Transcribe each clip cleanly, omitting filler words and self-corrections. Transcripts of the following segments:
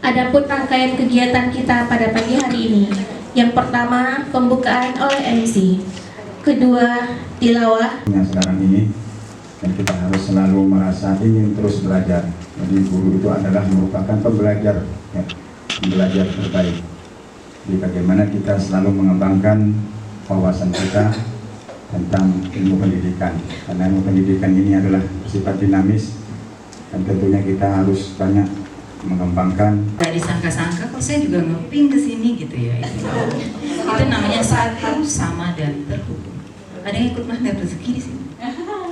Adapun rangkaian kegiatan kita pada pagi hari ini, yang pertama pembukaan oleh MC, kedua tilawah. Yang sekarang ini, dan kita harus selalu merasa ingin terus belajar. Jadi guru itu adalah merupakan pembelajar, ya, pembelajar terbaik. Jadi bagaimana kita selalu mengembangkan wawasan kita tentang ilmu pendidikan. Karena ilmu pendidikan ini adalah bersifat dinamis dan tentunya kita harus banyak mengembangkan. Gak disangka-sangka kok saya juga ngeping ke sini gitu ya. Itu namanya satu sama dan terhubung. Ada yang ikut magnet rezeki di sini?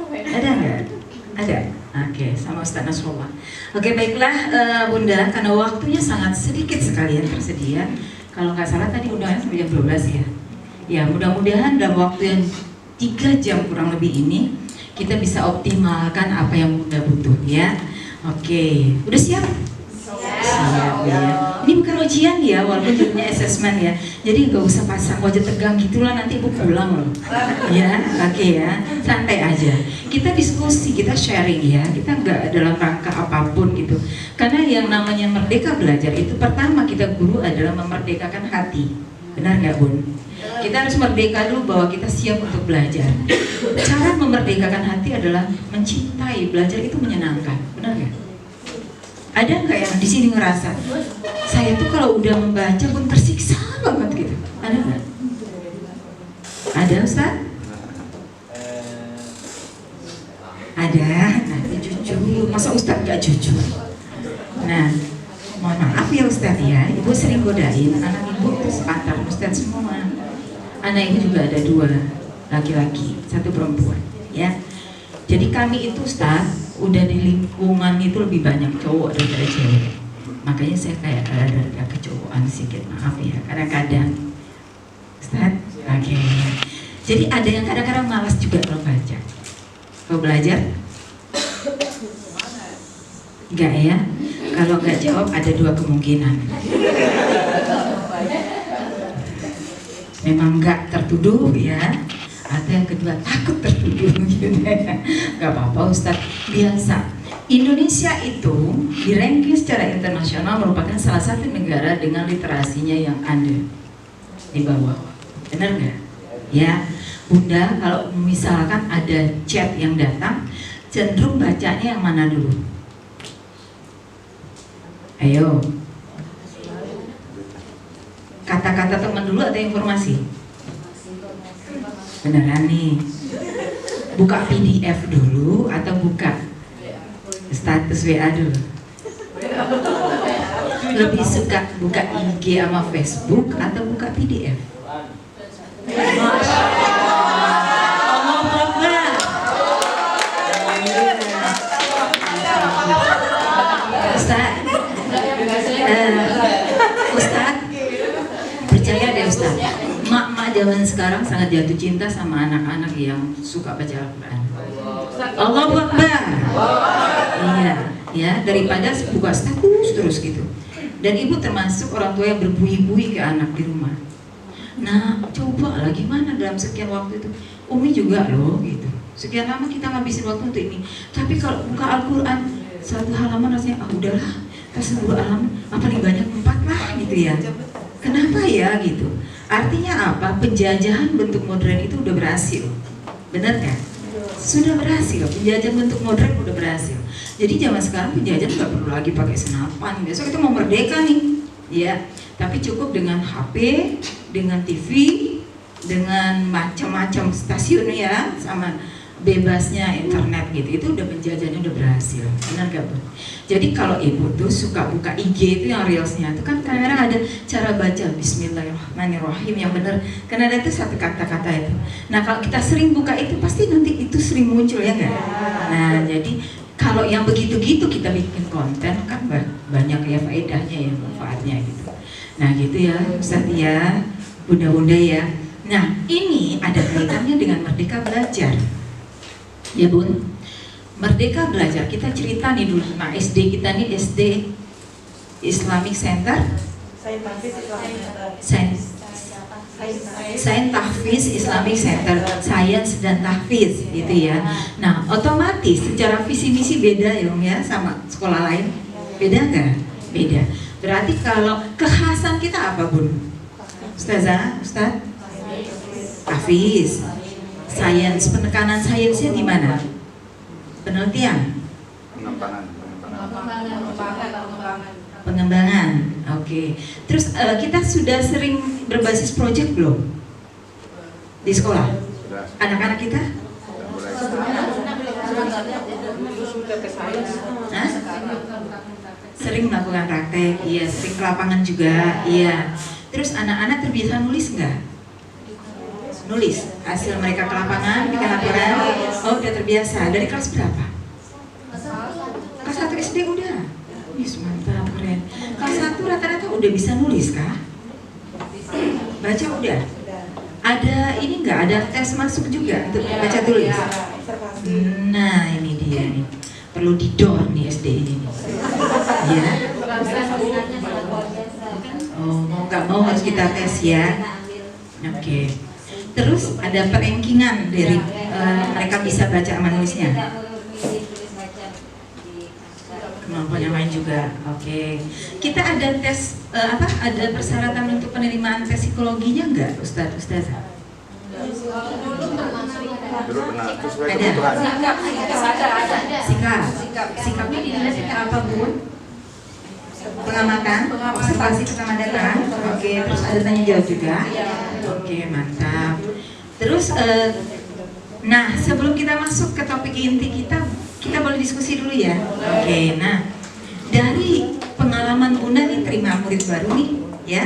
Ada nggak? Ada. Oke, sama Ustaz Nasrullah. Oke, baiklah Bunda, karena waktunya sangat sedikit sekali yang tersedia. Kalau nggak salah tadi undangannya sampai jam 12 ya. Ya, mudah-mudahan dalam waktu yang 3 jam kurang lebih ini kita bisa optimalkan apa yang Bunda butuh ya. Oke, udah siap? Siap ya. Ini bukan ujian ya, walaupun judulnya assessment ya. Jadi gak usah pasang wajah tegang gitulah, nanti ibu pulang loh. Ya, oke ya, santai aja. Kita diskusi, kita sharing ya. Kita nggak dalam rangka apapun gitu. Karena yang namanya merdeka belajar itu pertama kita guru adalah memerdekakan hati. Benar nggak Bun? Kita harus merdeka dulu bahwa kita siap untuk belajar. Cara memerdekakan hati adalah mencintai. Belajar itu menyenangkan, benar nggak? Ada nggak yang di sini ngerasa saya tuh kalau udah membaca pun tersiksa banget gitu? Ada nggak? Ada Ustaz? Ada. Nanti jujur. Masa Ustaz nggak jujur? Nah, mohon maaf ya Ustaz ya. Ibu sering godain anak ibu itu sepantar Ustaz semua. Anak ibu juga ada 2 laki-laki, 1 perempuan. Ya. Jadi kami itu Ustaz udah di lingkungan itu lebih banyak cowok daripada cewek. Makanya saya kayak ada kecowokan sedikit, maaf ya, kadang-kadang Ustaz, oke. Jadi ada yang kadang-kadang malas juga kalau baca. Kalau belajar? Enggak ya? Kalau enggak jawab ada 2 kemungkinan. Memang enggak tertuduh ya, atau yang kedua takut tertuduh gitu ya. Gak apa-apa Ustaz, biasa. Indonesia itu di ranking secara internasional merupakan salah satu negara dengan literasinya yang ada di bawah. Benar nggak? Ya, Bunda, kalau misalkan ada chat yang datang, cenderung bacanya yang mana dulu? Ayo. Kata-kata teman dulu atau informasi? Beneran nih. Buka PDF dulu atau buka status WA dulu? Lebih suka buka IG sama Facebook atau buka PDF? Ustaz, Ustaz, percaya deh Ustaz, mak-mak zaman sekarang sangat jatuh cinta sama anak-anak yang suka baca Al-Quran. Allahu Akbar. Iya, ya, daripada buka status terus gitu. Dan ibu termasuk orang tua yang berbui-bui ke anak di rumah. Nah, coba lah gimana dalam sekian waktu itu. Umi juga loh gitu. Sekian lama kita ngabisin waktu untuk ini. Tapi kalau buka Al-Quran 1 halaman rasanya udahlah, pas 2 halaman paling banyak 4 lah gitu ya. Kenapa ya gitu? Artinya apa? Penjajahan bentuk modern itu udah berhasil. Benar kan? Sudah berhasil, penjajahan bentuk modern udah berhasil. Jadi zaman sekarang penjajahan nggak perlu lagi pakai senapan. Besok kita mau merdeka nih, ya. Tapi cukup dengan HP, dengan TV, dengan macam-macam stasiun ya, sama bebasnya internet gitu. Itu udah penjajahannya udah berhasil. Benar gak Bu? Jadi kalau ibu tuh suka buka IG itu yang reelsnya itu kan kadang-kadang ada cara baca Bismillahirrahmanirrahim yang benar. Karena ada tuh 1 kata-kata itu. Nah kalau kita sering buka itu pasti nanti itu sering muncul ya nggak? Nah jadi kalau yang begitu-gitu kita bikin konten kan banyak ya faedahnya ya, manfaatnya gitu. Nah gitu ya Ustaz ya, bunda-bunda ya. Nah ini ada kaitannya dengan merdeka belajar. Ya Bun, merdeka belajar, kita cerita nih dulu. Nah SD kita nih SD Islamic Center, Sains Tahfiz Islamic Center, Sains dan Tahfiz gitu ya. Nah otomatis secara visi misi beda ya sama sekolah lain, beda nggak? Beda. Berarti kalau kekhasan kita apa, Bun? Ustazah, Ustaz? Hafiz. Sains, penekanan sainsnya di mana? Penelitian? Pengembangan. Oke. Terus kita sudah sering berbasis proyek belum? Di sekolah? Anak-anak kita? Hah? Sering melakukan praktek, iya. Sering ke lapangan juga, iya. Terus anak-anak terbiasa nulis nggak? Nulis hasil mereka ke lapangan, bikin laporan. Oh, udah terbiasa. Dari kelas berapa? Kelas 1 SD udah. Wih, mantap, keren. Kelas 1 rata-rata udah bisa nulis kah? Baca udah? Ada ini nggak? Ada tes masuk juga untuk baca tulis? Nah, ini dia nih. Perlu didor nih SD ini. Ya. Oh, mau nggak mau harus kita tes ya. Oke. Terus ada perankingan dari mereka bisa baca sama nulisnya. Kemampuan yang lain juga. Oke. Kita ada tes ada persyaratan untuk penerimaan tes psikologinya enggak, Ustazah? Dulu pernah. Ada. Sikapnya dinilai seperti apa, Bun? Pengamatan, observasi pengamatan. Oke, terus ada tanya jawab juga. Oke, mantap. Terus nah, sebelum kita masuk ke topik inti kita boleh diskusi dulu ya. Oke, nah dari pengalaman Bunda nih terima murid baru nih, ya.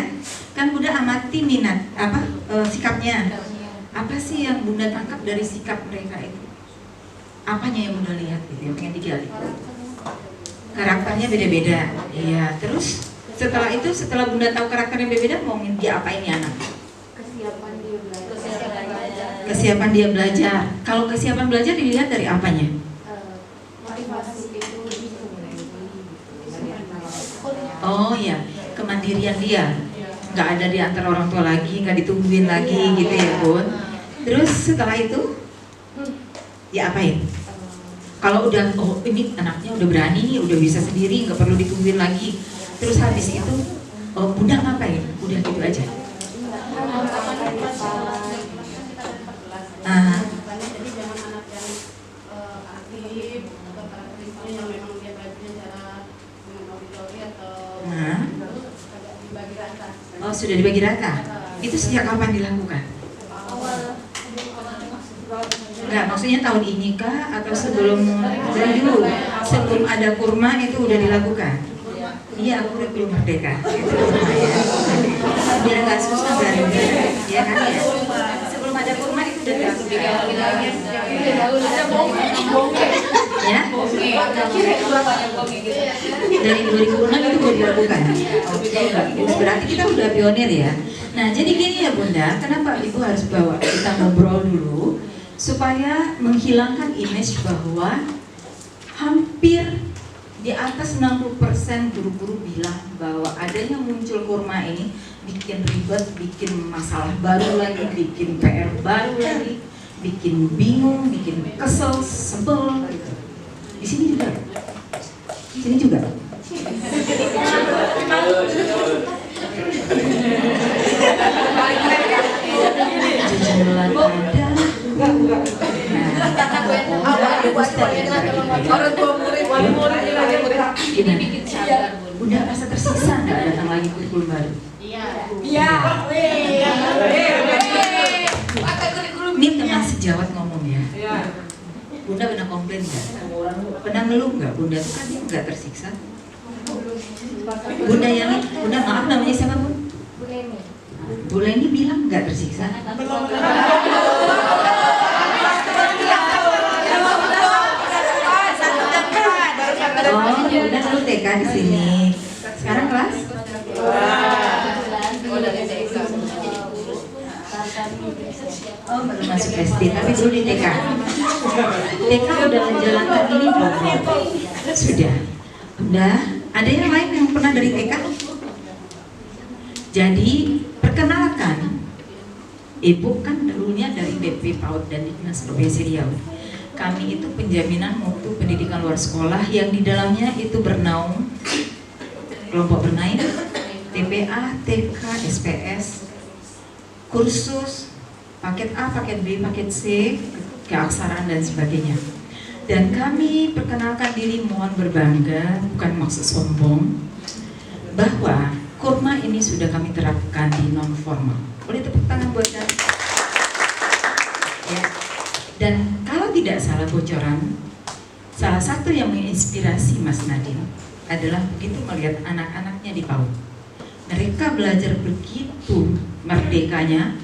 Kan Bunda amati minat sikapnya. Apa sih yang Bunda tangkap dari sikap mereka itu? Apanya yang Bunda lihat gitu yang pengen digali? Karakternya beda-beda. Iya, terus setelah Bunda tahu karakternya beda-beda, mau dia apa ini anak? Kesiapan dia belajar. Kalau kesiapan belajar dilihat dari apanya? Oh ya, kemandirian dia. Nggak ada di antara orang tua lagi, nggak ditungguin lagi gitu ya, Bun. Terus setelah itu ya apain? Kalau udah, oh ini anaknya udah berani nih, udah bisa sendiri, nggak perlu ditungguin lagi. Terus habis itu, oh Bunda ngapain? Udah gitu aja. Oh sudah dibagi rata. Itu sejak kapan dilakukan? Enggak, maksudnya tahun ini kah atau sebelum dari dulu? Sebelum ada kurma itu udah dilakukan? Iya, aku udah belum merdeka. Itu ya. Biar nggak susah dari ya kan ya. Sebelum ada kurma itu udah dilakukan. Ya? Dari 2006 itu udah dilakukan. Oke, berarti kita udah pionir ya. Nah, jadi gini ya Bunda, kenapa Ibu harus bawa kita ngobrol dulu supaya menghilangkan image bahwa hampir di atas 60% guru-guru bilang bahwa adanya muncul kurma ini bikin ribet, bikin masalah baru lagi, bikin PR baru lagi, bikin bingung, bikin kesel, sebel gitu. Di sini juga. Di sini juga. Jujulan ada. Udah rasa tersisa nggak datang lagi kurikulum baru? Iya. Ini teman sejawat ngomong ya. Bunda pernah komplain nggak? Pernah ngeluh nggak? Bunda tuh kan dia nggak tersiksa. Bunda maaf namanya siapa Bun? Bu Leni bilang nggak tersiksa. Oh, Bunda dulu TK di sini. Sekarang kelas? Oh, baru masuk SD, tapi dulu di TK. TK udah menjalankan ini belum? Sudah. Udah. Ada yang lain yang pernah dari TK? Jadi, perkenalkan. Ibu kan dulunya dari BP PAUD dan Dinas Provinsi Riau. Kami itu penjaminan mutu pendidikan luar sekolah yang di dalamnya itu bernaung kelompok bermain, TPA, TK, SPS, kursus, paket A, paket B, paket C, keaksaraan dan sebagainya. Dan kami perkenalkan diri, mohon berbangga, bukan maksud sombong, bahwa kurma ini sudah kami terapkan di non formal. Boleh tepuk tangan buat kami? Ya. Dan kalau tidak salah bocoran, salah satu yang menginspirasi Mas Nadine adalah begitu melihat anak-anaknya di PAUD. Mereka belajar begitu merdekanya,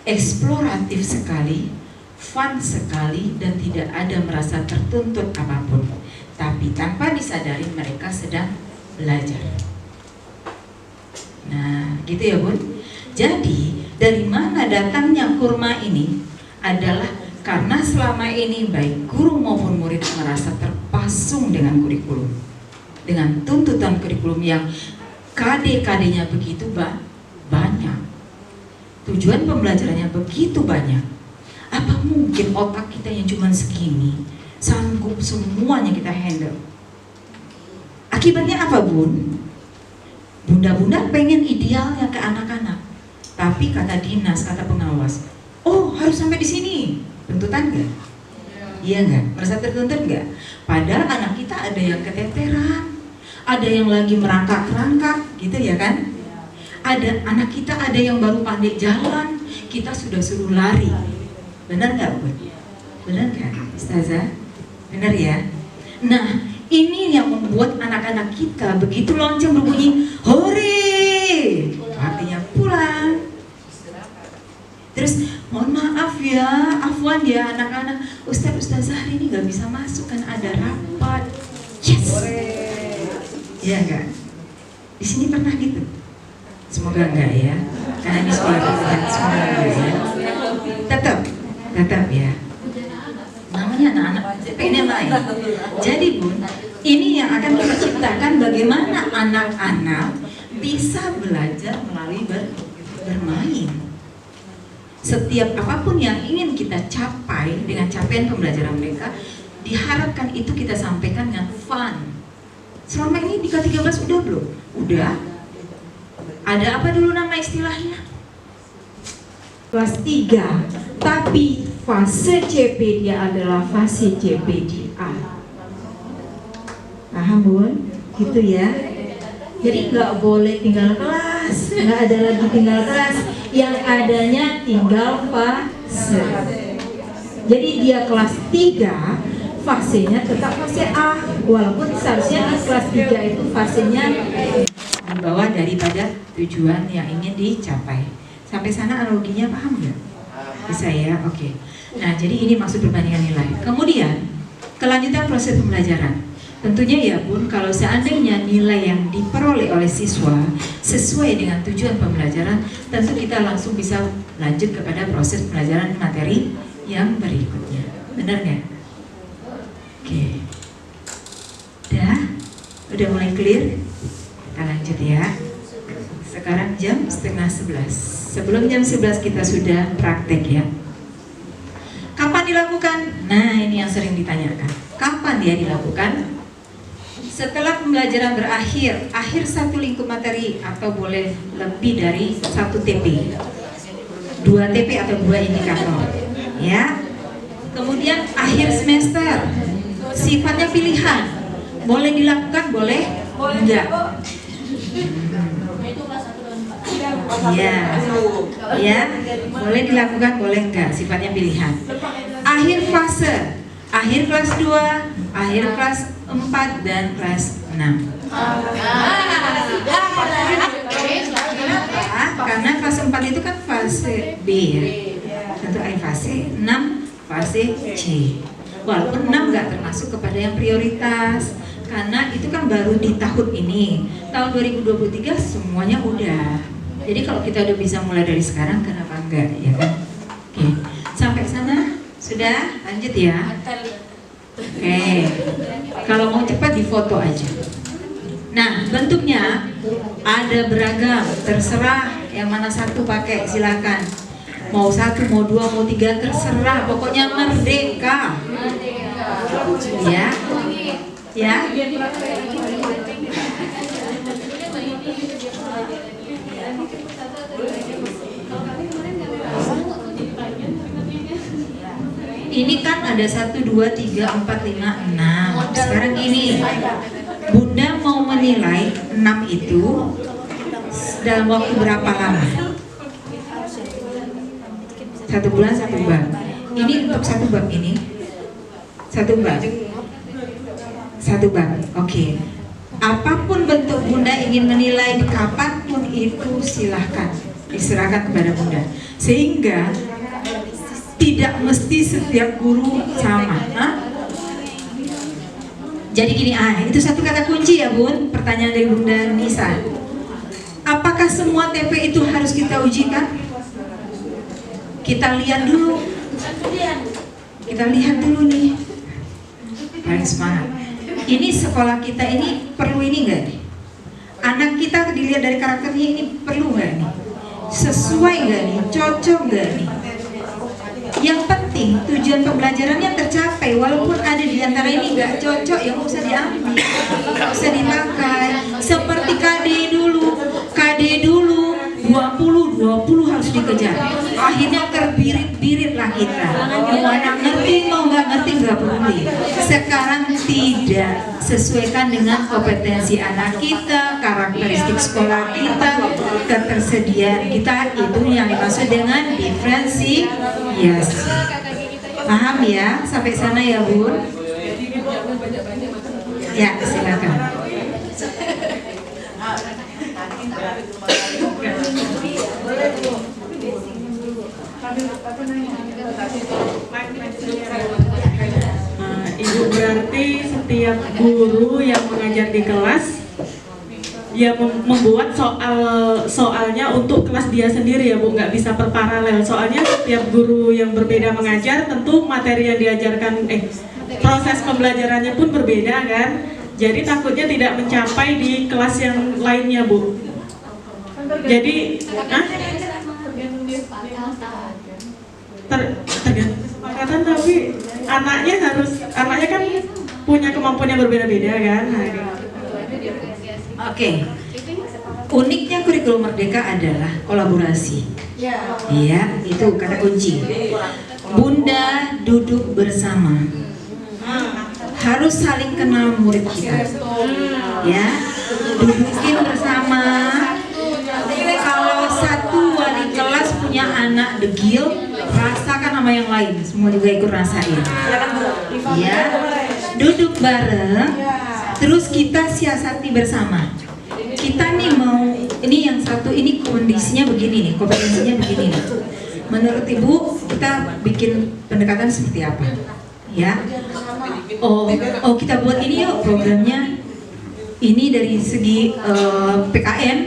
eksploratif sekali, fun sekali, dan tidak ada merasa tertuntut apapun. Tapi tanpa disadari mereka sedang belajar. Nah, gitu ya Bun. Jadi, dari mana datangnya kurma ini adalah karena selama ini baik guru maupun murid merasa terpasung dengan kurikulum, dengan tuntutan kurikulum yang KD-KD-nya begitu banyak, tujuan pembelajarannya begitu banyak. Apa mungkin otak kita yang cuma segini sanggup semuanya kita handle? Akibatnya apa Bun? Bunda-bunda pengen idealnya ke anak-anak, tapi kata dinas, kata pengawas, oh harus sampai di sini. Tuntutan nggak? Iya nggak? Merasa tertuntut nggak? Padahal anak kita ada yang keteteran, ada yang lagi merangkak-rangkak, gitu ya kan? Ada anak kita ada yang baru pandai jalan, kita sudah suruh lari. Benar nggak Bun? Benar nggak Ustazah? Benar ya? Nah, ini yang membuat anak-anak kita begitu lonceng berbunyi hore, artinya pulang. Terus mohon maaf ya, afwan ya anak-anak, Ustazah hari ini nggak bisa masuk kan ada rapat. Yes. Iya nggak? Di sini pernah gitu? Semoga enggak ya, karena ini sekolah kita, semoga enggak ya. Tetap ya. Namanya anak-anak, pengen lain. Jadi Bun, ini yang akan kita ciptakan bagaimana anak-anak bisa belajar melalui bermain. Setiap apapun yang ingin kita capai dengan capaian pembelajaran mereka, diharapkan itu kita sampaikan dengan fun. Selama ini di K13 udah belum? Udah. Ada apa dulu nama istilahnya? Kelas 3. Tapi fase CP dia adalah fase CPDA. Paham Bun? Gitu ya. Jadi nggak boleh tinggal kelas, nggak ada lagi tinggal kelas. Yang adanya tinggal fase. Jadi dia kelas 3, fasenya tetap fase A, walaupun seharusnya di kelas 3 itu fasenya di bawah daripada tujuan yang ingin dicapai. Sampai sana analoginya paham nggak? Bisa ya? Oke. Nah, jadi ini maksud perbandingan nilai. Kemudian kelanjutan proses pembelajaran. Tentunya ya Bun, kalau seandainya nilai yang diperoleh oleh siswa sesuai dengan tujuan pembelajaran, tentu kita langsung bisa lanjut kepada proses pembelajaran materi yang berikutnya. Benar nggak? Oke. Udah mulai clear? Kita lanjut ya. Sekarang jam 10:30. Sebelum jam 11 kita sudah praktek ya. Kapan dilakukan? Nah, ini yang sering ditanyakan. Kapan dia dilakukan? Setelah pembelajaran berakhir, akhir satu lingkup materi atau boleh lebih dari 1 TP, 2 TP atau 2 indikator, ya. Kemudian akhir semester, sifatnya pilihan, boleh dilakukan, boleh enggak. Ya, boleh dilakukan, boleh enggak, sifatnya pilihan. Akhir fase, akhir kelas 2, akhir kelas 4 dan kelas 6. Karena kelas 4 itu kan fase B ya. Tentu akhir fase, 6 fase C. Walaupun 6 nggak termasuk kepada yang prioritas, karena itu kan baru di tahun ini. Tahun 2023 semuanya udah. Jadi kalau kita udah bisa mulai dari sekarang, kenapa enggak ya kan? Oke, sampai sana sudah, lanjut ya. Oke, kalau mau cepat difoto aja. Nah, bentuknya ada beragam, terserah yang mana satu pakai, silakan. Mau 1, mau 2, mau 3, terserah. Pokoknya merdeka. Ya, ya. Ini kan ada 1, 2, 3, 4, 5, 6. Sekarang gini, Bunda mau menilai 6 itu dalam waktu berapa lama? 1 bulan 1 bab. Ini untuk 1 bab ini 1 bab. 1 bab. Oke. Apapun bentuk Bunda ingin menilai kapanpun itu silahkan diserahkan kepada Bunda. Sehingga tidak mesti setiap guru sama. Jadi gini, itu satu kata kunci ya Bun. Pertanyaan dari Bunda Nisa. Apakah semua TP itu harus kita ujikan? Kita lihat dulu. Kita lihat dulu nih. Paling semangat. Ini sekolah kita ini perlu ini enggak nih? Anak kita dilihat dari karakternya ini perlu nggak nih? Sesuai nggak nih? Cocok nggak nih? Yang penting tujuan pembelajarannya tercapai. Walaupun ada di antara ini nggak cocok, ya nggak usah diambil, nggak usah dipakai. Seperti KD dulu 20 harus dikejar. Akhirnya terbirit-birit lah kita. Mau anak ngerti, mau nggak ngerti nggak peduli. Sekarang tidak, sesuaikan dengan kompetensi anak kita, karakteristik sekolah kita, ketersediaan kita. Itu yang dimaksud dengan diferensiasi. Yes. Paham ya? Sampai sana ya Bun? Ya, silakan. Ibu, berarti setiap guru yang mengajar di kelas ya membuat soalnya untuk kelas dia sendiri ya Bu, nggak bisa perparalel. Soalnya setiap guru yang berbeda mengajar, tentu materi yang diajarkan proses pembelajarannya pun berbeda kan. Jadi takutnya tidak mencapai di kelas yang lainnya Bu. Jadi tergantung kesepakatan, tapi anaknya kan punya kemampuan yang berbeda-beda kan. Oke. Uniknya kurikulum Merdeka adalah kolaborasi. Iya, itu kata kunci. Bunda duduk bersama. Harus saling kenal murid kita. Ya, dudukin bersama. Kalau satu wali kelas punya anak degil, rasakan sama yang lain, semua juga ikut rasain. Ya, duduk bareng. Terus kita siasati bersama. Kita nih mau, ini yang satu ini kondisinya begini nih, kompetensinya begini nih. Menurut Ibu, kita bikin pendekatan seperti apa? Ya. Oh kita buat ini yuk programnya. Ini dari segi PKN,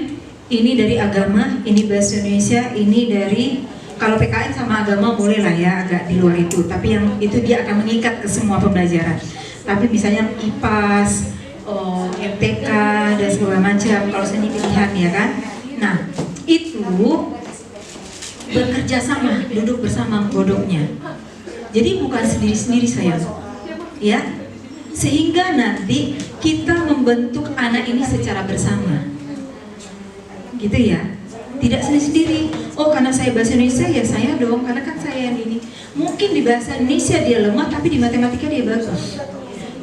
ini dari agama, ini bahasa Indonesia, ini dari kalau PKN sama agama boleh lah ya agak di luar itu. Tapi yang itu dia akan mengikat ke semua pembelajaran. Tapi misalnya IPAS, MTK dan segala macam, kalau seni pilihan ya kan. Nah itu bekerja sama, duduk bersama godoknya. Jadi bukan sendiri-sendiri saya, ya. Sehingga nanti kita membentuk anak ini secara bersama, gitu ya. Tidak sendiri-sendiri. Oh karena saya bahasa Indonesia ya saya dong, karena kan saya yang ini. Mungkin di bahasa Indonesia dia lemah, tapi di matematika dia bagus.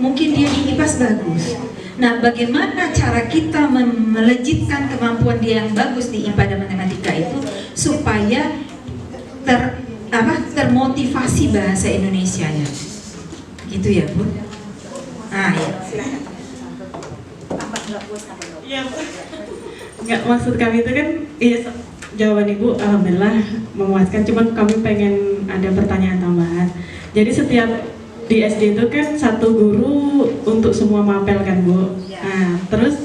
Mungkin dia di IPAS bagus. Nah, bagaimana cara kita melejitkan kemampuan dia yang bagus di IPA dan matematika itu supaya termotivasi bahasa Indonesianya, gitu ya Bu? Nah ya, silakan. Ya, nggak, maksud kami itu kan, iya, jawaban Ibu alhamdulillah memuaskan. Cuman kami pengen ada pertanyaan tambahan. Jadi setiap di SD itu kan satu guru untuk semua mapel kan Bu. Nah, terus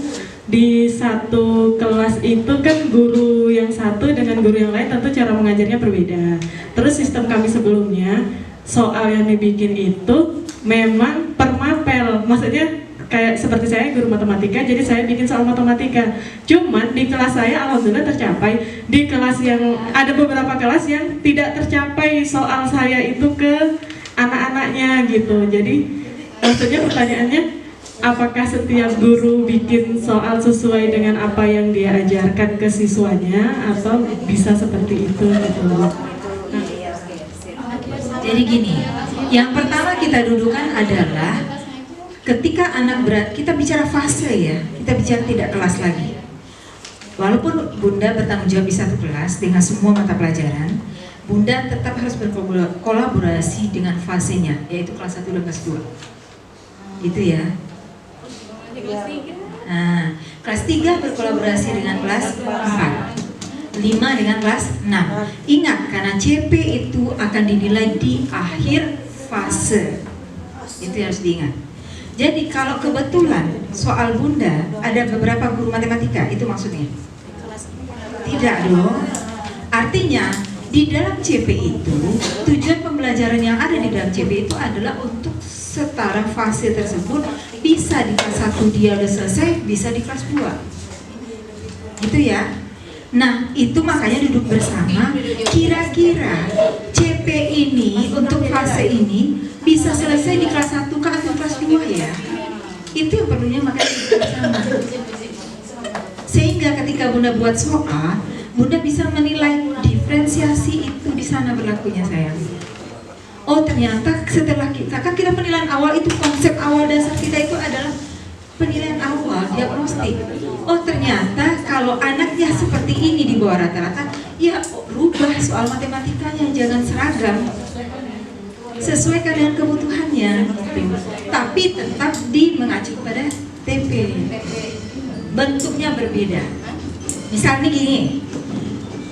di satu kelas itu kan guru yang satu dengan guru yang lain tentu cara mengajarnya berbeda. Terus sistem kami sebelumnya soal yang dibikin itu memang per mapel, maksudnya kayak seperti saya guru matematika, jadi saya bikin soal matematika. Cuman di kelas saya alhamdulillah tercapai. Di kelas yang ada beberapa kelas yang tidak tercapai soal saya itu ke anak-anaknya gitu. Jadi maksudnya pertanyaannya apakah setiap guru bikin soal sesuai dengan apa yang dia ajarkan ke siswanya atau bisa seperti itu gitu Bu? Jadi gini, yang pertama kita dudukan adalah ketika anak berat, kita bicara fase ya, kita bicara tidak kelas lagi. Walaupun Bunda bertanggung jawab di satu kelas dengan semua mata pelajaran, Bunda tetap harus berkolaborasi dengan fasenya, yaitu kelas 1 dan kelas 2. Gitu ya. Nah, kelas 3 berkolaborasi dengan kelas 4. 5 dengan kelas 6. Ingat, karena CP itu akan dinilai di akhir fase. Itu harus diingat. Jadi kalau kebetulan soal Bunda ada beberapa guru matematika, itu maksudnya? Tidak dong. Artinya di dalam CP itu, tujuan pembelajaran yang ada di dalam CP itu adalah untuk setara fase tersebut bisa di kelas 1 dia udah selesai, bisa di kelas 2. Gitu ya. Nah, itu makanya duduk bersama, kira-kira CP ini untuk fase ini bisa selesai di kelas 1 atau kelas 2 ya. Itu yang perlunya makanya duduk bersama. Sehingga ketika Bunda buat soal, Bunda bisa menilai diferensiasi itu di sana berlakunya sayang. Oh ternyata setelah kita penilaian awal itu, konsep awal dasar kita itu adalah penilaian awal, diagnostik. Oh ternyata kalau anaknya seperti ini di bawah rata-rata, ya rubah soal matematikanya, jangan seragam, sesuaikan dengan kebutuhannya. Tapi tetap mengacu pada TP. Bentuknya berbeda. Misalnya gini,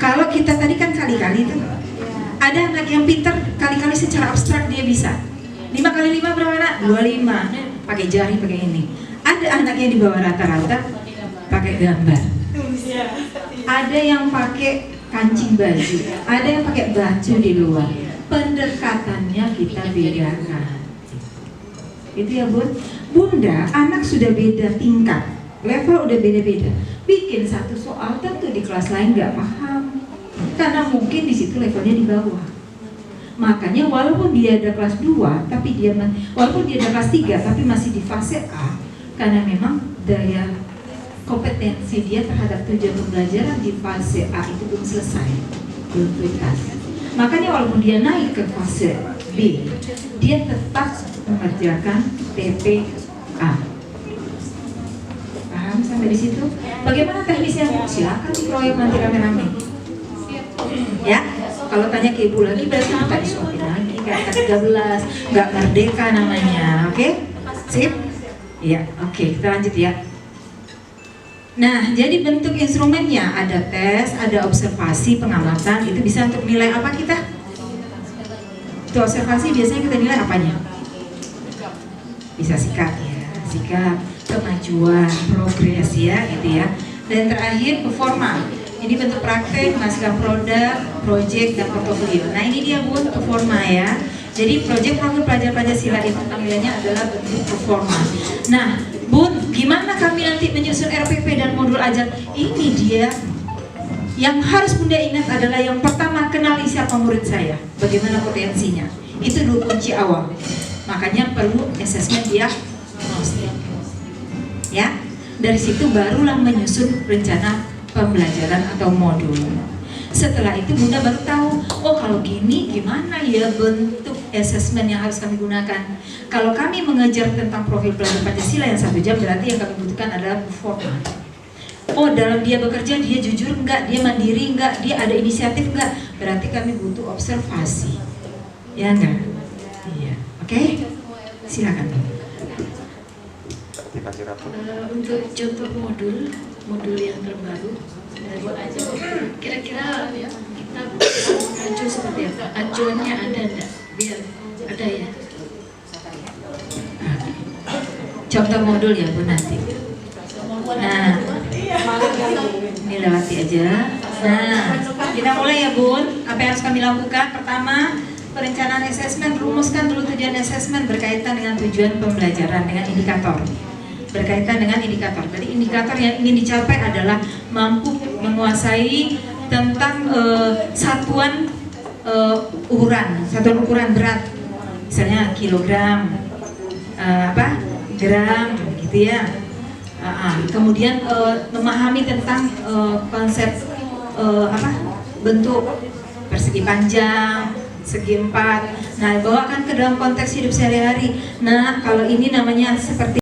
kalau kita tadi kan kali-kali tuh, ada anak yang pinter kali-kali secara abstrak dia bisa 5 kali 5 berapa nak? 25, pakai jari, pakai ini. Ada anak yang di bawah rata-rata pakai gambar, ada yang pakai kancing baju, ada yang pakai baju di luar. Pendekatannya kita bedakan. Itu ya Bunda, anak sudah beda tingkat, level udah beda-beda. Bikin satu soal tentu di kelas lain nggak paham, karena mungkin di situ levelnya di bawah. Makanya walaupun dia ada kelas 2, tapi walaupun dia ada kelas 3, tapi masih di fase A, karena memang daya kompetensi dia terhadap tujuan pembelajaran di fase A itu belum selesai, belum tuntas. Makanya walaupun dia naik ke fase B, dia tetap mengerjakan TPA. Paham sampai di situ? Bagaimana teknisnya? Silakan diproyek nanti rame-rame. Ya, kalau tanya ke ibu lagi berarti kita disuapin lagi kayak 13, nggak merdeka namanya. Oke? Sip? Iya, oke, kita lanjut ya. Nah, jadi bentuk instrumennya ada tes, ada observasi, pengamatan. Itu bisa untuk nilai apa kita? Itu observasi biasanya kita nilai apanya? Bisa sikap ya, sikap, kemajuan, progres ya, gitu ya. Dan terakhir performa. Ini bentuk praktek, menghasilkan produk, project, dan portofolio. Nah ini dia performa ya. Jadi proyek profil pelajar Pancasila itu nilainya adalah bentuk performa. Nah, gimana kami nanti menyusun RPP dan modul ajar? Ini dia yang harus Bunda ingat adalah yang pertama, kenali siapa murid saya, bagaimana potensinya. Itu dulu kunci awal. Makanya perlu asesmen diagnostik. Ya, dari situ barulah menyusun rencana pembelajaran atau modul. Setelah itu Bunda baru tahu, oh kalau gini gimana ya bentuk asesmen yang harus kami gunakan. Kalau kami mengejar tentang profil pelajar Pancasila yang 1 jam, berarti yang kami butuhkan adalah performa. Oh dalam dia bekerja, dia jujur enggak, dia mandiri enggak, dia ada inisiatif enggak, berarti kami butuh observasi. Ya enggak? Iya. Oke? Silakan. Untuk contoh modul yang terbaru, kira-kira kita mengacu seperti apa? Acuannya ada enggak? Biar ada ya. Contoh modul ya Bu nanti. Nah, ini lewati aja. Nah, kita mulai ya Bun. Apa yang harus kami lakukan? Pertama, perencanaan asesmen. Rumuskan dulu tujuan asesmen berkaitan dengan tujuan pembelajaran dengan indikator. Berkaitan dengan indikator. Jadi indikator yang ingin dicapai adalah mampu menguasai tentang satuan ukuran berat, misalnya kilogram, gram, gitu ya. Kemudian memahami tentang konsep bentuk persegi panjang, segi empat. Nah, bawakan ke dalam konteks hidup sehari-hari. Nah, kalau ini namanya seperti